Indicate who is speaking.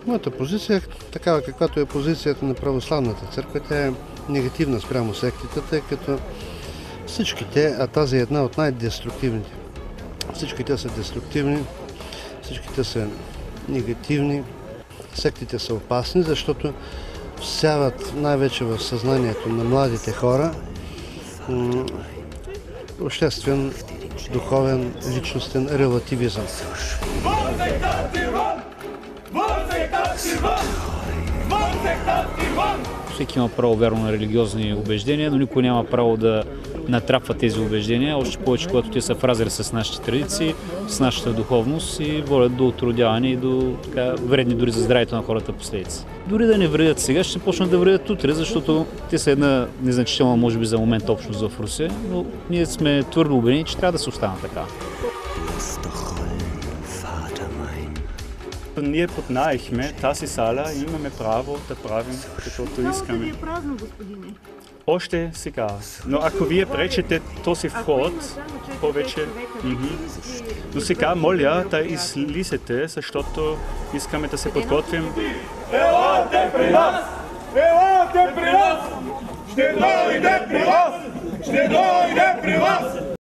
Speaker 1: Моята позиция е такава, каквато е позицията на православната църква. Тя е негативна спрямо сектите, тъй като всичките, а тази е една от най-деструктивните. Всичките са деструктивни, всичките са негативни. Сектите са опасни, защото всяват най-вече в съзнанието на младите хора обществен, духовен, личностен релативизъм.
Speaker 2: Всеки има право вярно на религиозни убеждения, но никой няма право да натрапва тези убеждения, още повече, когато те са в разрез с нашите традиции, с нашата духовност и водят до отродяване и до вредни дори за здравето на хората последици. Дори да не вредят сега, ще почнат да вредят утре, защото те са една незначителна, може би за момент, общност в Русия, но ние сме твърдо убедени, че трябва да се остана така.
Speaker 3: Ние поднаехме тази сала и имаме право да правим каквото искаме.
Speaker 4: Вие празно, господине.
Speaker 3: Още сега. Но ако вие пречете този вход, повече... Но сега моля да излизате, защото искаме да се подготвим.
Speaker 5: Елате при нас! Елате при нас! Ще дойде при вас! Ще дойде при вас!